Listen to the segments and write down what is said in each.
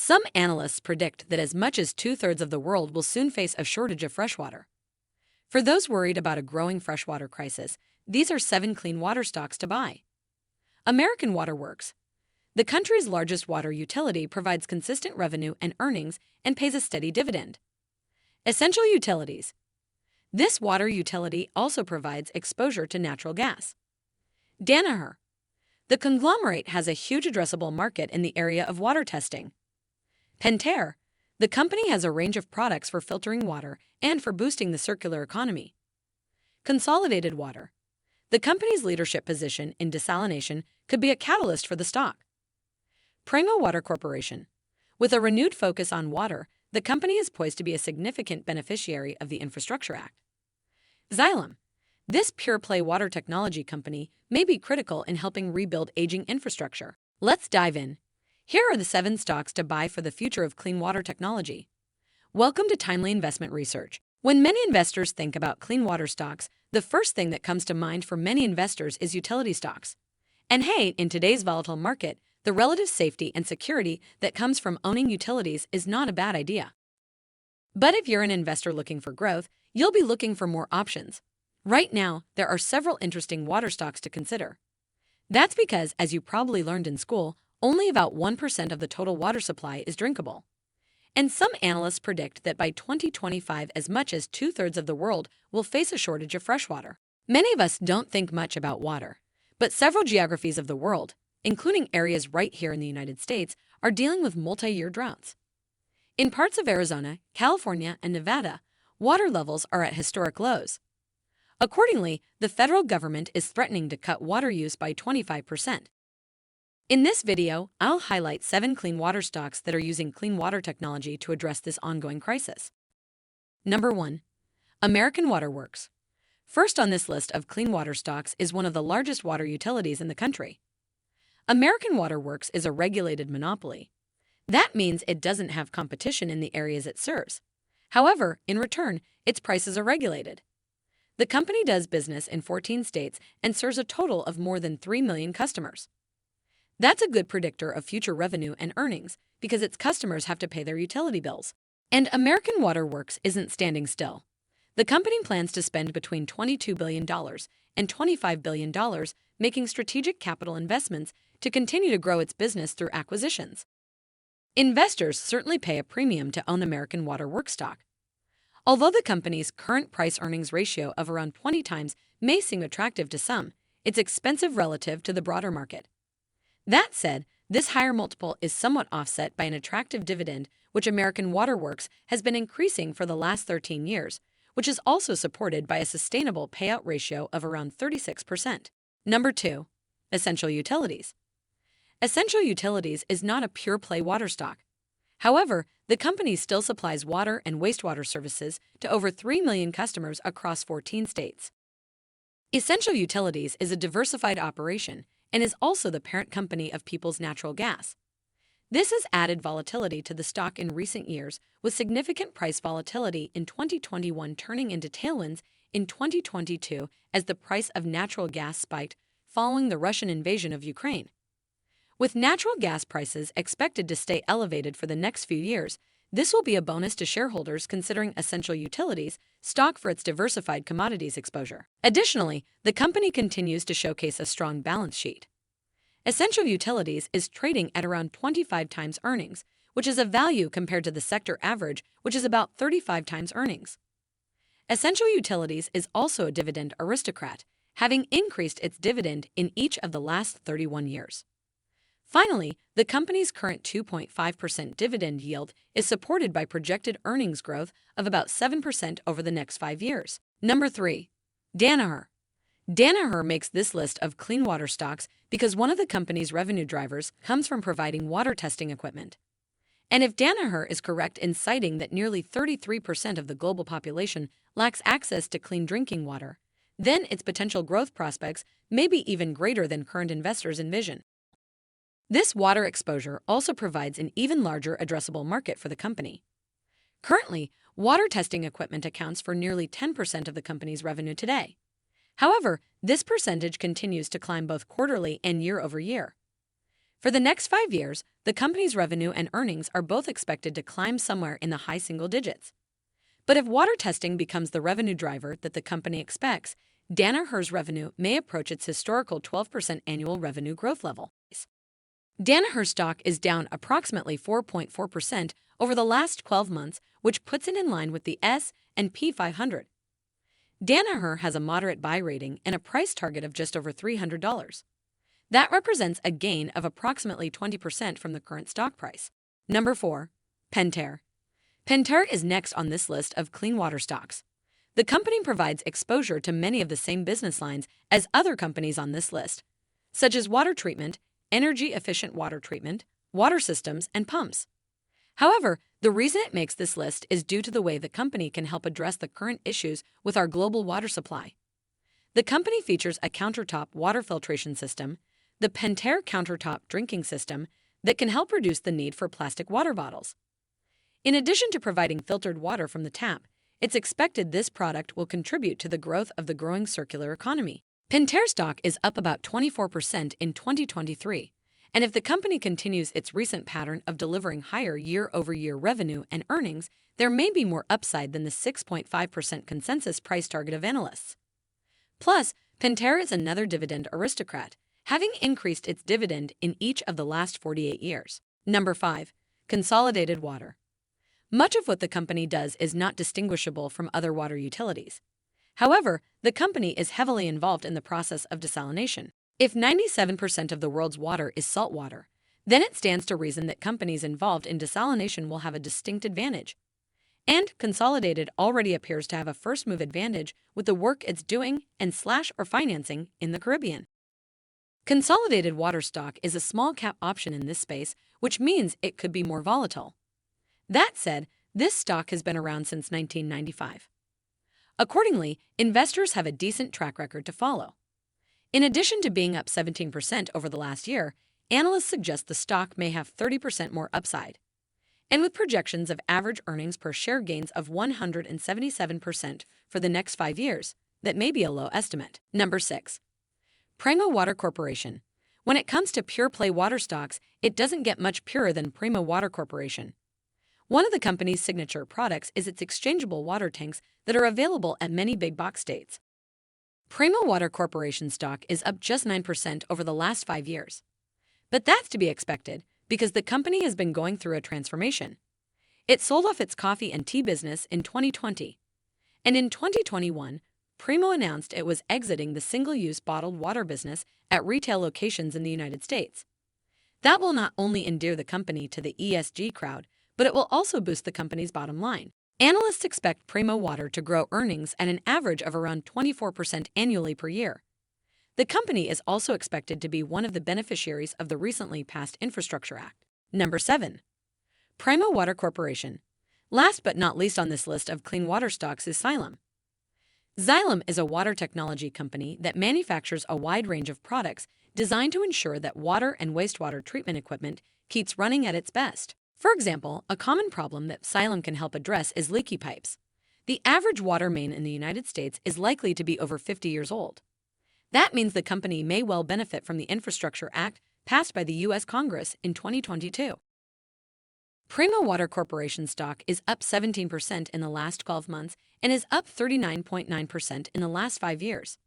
Some analysts predict that as much as two-thirds of the world will soon face a shortage of fresh water. For those worried about a growing freshwater crisis, these are 7 clean water stocks to buy. American Water Works. The country's largest water utility provides consistent revenue and earnings and pays a steady dividend. Essential Utilities. This water utility also provides exposure to natural gas. Danaher. The conglomerate has a huge addressable market in the area of water testing. Pentair. The company has a range of products for filtering water and for boosting the circular economy. Consolidated Water. The company's leadership position in desalination could be a catalyst for the stock. Primo Water Corporation. With a renewed focus on water, the company is poised to be a significant beneficiary of the Infrastructure Act. Xylem. This pure-play water technology company may be critical in helping rebuild aging infrastructure. Let's dive in. Here are the 7 stocks to buy for the future of clean water technology. Welcome to Timely Investment Research. When many investors think about clean water stocks, the first thing that comes to mind for many investors is utility stocks. And hey, in today's volatile market, the relative safety and security that comes from owning utilities is not a bad idea. But if you're an investor looking for growth, you'll be looking for more options. Right now, there are several interesting water stocks to consider. That's because, as you probably learned in school, only about 1% of the total water supply is drinkable. And some analysts predict that by 2025, as much as two-thirds of the world will face a shortage of fresh water. Many of us don't think much about water, but several geographies of the world, including areas right here in the United States, are dealing with multi-year droughts. In parts of Arizona, California, and Nevada, water levels are at historic lows. Accordingly, the federal government is threatening to cut water use by 25%. In this video, I'll highlight 7 clean water stocks that are using clean water technology to address this ongoing crisis. Number 1. American Water Works. First on this list of clean water stocks is one of the largest water utilities in the country. American Water Works is a regulated monopoly. That means it doesn't have competition in the areas it serves. However, in return, its prices are regulated. The company does business in 14 states and serves a total of more than 3 million customers. That's a good predictor of future revenue and earnings because its customers have to pay their utility bills. And American Water Works isn't standing still. The company plans to spend between $22 billion and $25 billion making strategic capital investments to continue to grow its business through acquisitions. Investors certainly pay a premium to own American Water Works stock. Although the company's current price-earnings ratio of around 20 times may seem attractive to some, it's expensive relative to the broader market. That said, this higher multiple is somewhat offset by an attractive dividend, which American Water Works has been increasing for the last 13 years, which is also supported by a sustainable payout ratio of around 36%. Number 2. Essential Utilities. Essential Utilities is not a pure-play water stock. However, the company still supplies water and wastewater services to over 3 million customers across 14 states. Essential Utilities is a diversified operation and is also the parent company of Peoples Natural Gas. This has added volatility to the stock in recent years, with significant price volatility in 2021 turning into tailwinds in 2022 as the price of natural gas spiked following the Russian invasion of Ukraine. With natural gas prices expected to stay elevated for the next few years, this will be a bonus to shareholders considering Essential Utilities stock for its diversified commodities exposure. Additionally, the company continues to showcase a strong balance sheet. Essential Utilities is trading at around 25 times earnings, which is a value compared to the sector average, which is about 35 times earnings. Essential Utilities is also a dividend aristocrat, having increased its dividend in each of the last 31 years. Finally, the company's current 2.5% dividend yield is supported by projected earnings growth of about 7% over the next 5 years. Number 3. Danaher. Danaher makes this list of clean water stocks because one of the company's revenue drivers comes from providing water testing equipment. And if Danaher is correct in citing that nearly 33% of the global population lacks access to clean drinking water, then its potential growth prospects may be even greater than current investors envision. This water exposure also provides an even larger addressable market for the company. Currently, water testing equipment accounts for nearly 10% of the company's revenue today. However, this percentage continues to climb both quarterly and year over year. For the next 5 years, the company's revenue and earnings are both expected to climb somewhere in the high single digits. But if water testing becomes the revenue driver that the company expects, Danaher's revenue may approach its historical 12% annual revenue growth level. Danaher stock is down approximately 4.4% over the last 12 months, which puts it in line with the S&P 500. Danaher has a moderate buy rating and a price target of just over $300. That represents a gain of approximately 20% from the current stock price. Number 4. Pentair. Pentair is next on this list of clean water stocks. The company provides exposure to many of the same business lines as other companies on this list, such as water treatment, energy-efficient water treatment, water systems, and pumps. However, the reason it makes this list is due to the way the company can help address the current issues with our global water supply. The company features a countertop water filtration system, the Pentair countertop drinking system, that can help reduce the need for plastic water bottles. In addition to providing filtered water from the tap, it's expected this product will contribute to the growth of the growing circular economy. Pentair stock is up about 24% in 2023, and if the company continues its recent pattern of delivering higher year-over-year revenue and earnings, there may be more upside than the 6.5% consensus price target of analysts. Plus, Pentair is another dividend aristocrat, having increased its dividend in each of the last 48 years. Number 5. Consolidated Water. Much of what the company does is not distinguishable from other water utilities. However, the company is heavily involved in the process of desalination. If 97% of the world's water is salt water, then it stands to reason that companies involved in desalination will have a distinct advantage. And Consolidated already appears to have a first-move advantage with the work it's doing and/or financing in the Caribbean. Consolidated Water stock is a small-cap option in this space, which means it could be more volatile. That said, this stock has been around since 1995. Accordingly, investors have a decent track record to follow. In addition to being up 17% over the last year, analysts suggest the stock may have 30% more upside. And with projections of average earnings per share gains of 177% for the next 5 years, that may be a low estimate. Number 6. Primo Water Corporation. When it comes to pure-play water stocks, it doesn't get much purer than Primo Water Corporation. One of the company's signature products is its exchangeable water tanks that are available at many big-box states. Primo Water Corporation stock is up just 9% over the last 5 years. But that's to be expected because the company has been going through a transformation. It sold off its coffee and tea business in 2020. And in 2021, Primo announced it was exiting the single-use bottled water business at retail locations in the United States. That will not only endear the company to the ESG crowd, but it will also boost the company's bottom line. Analysts expect Primo Water to grow earnings at an average of around 24% annually per year. The company is also expected to be one of the beneficiaries of the recently passed Infrastructure Act. Number 7. Primo Water Corporation. Last but not least on this list of clean water stocks is Xylem. Xylem is a water technology company that manufactures a wide range of products designed to ensure that water and wastewater treatment equipment keeps running at its best. For example, a common problem that Xylem can help address is leaky pipes. The average water main in the United States is likely to be over 50 years old. That means the company may well benefit from the Infrastructure Act passed by the U.S. Congress in 2022. Primo Water Corporation stock is up 17% in the last 12 months and is up 39.9% in the last 5 years.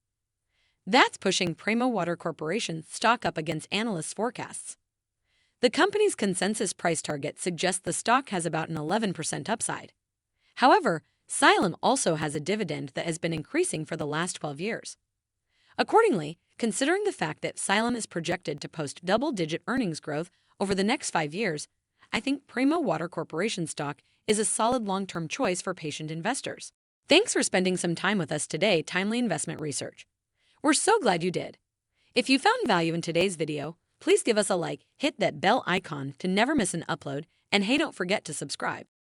That's pushing Primo Water Corporation stock up against analysts' forecasts. The company's consensus price target suggests the stock has about an 11% upside. However, Xylem also has a dividend that has been increasing for the last 12 years. Accordingly, considering the fact that Xylem is projected to post double-digit earnings growth over the next 5 years, I think Primo Water Corporation stock is a solid long-term choice for patient investors. Thanks for spending some time with us today, Timely Investment Research. We're so glad you did. If you found value in today's video, please give us a like, hit that bell icon to never miss an upload, and hey, don't forget to subscribe.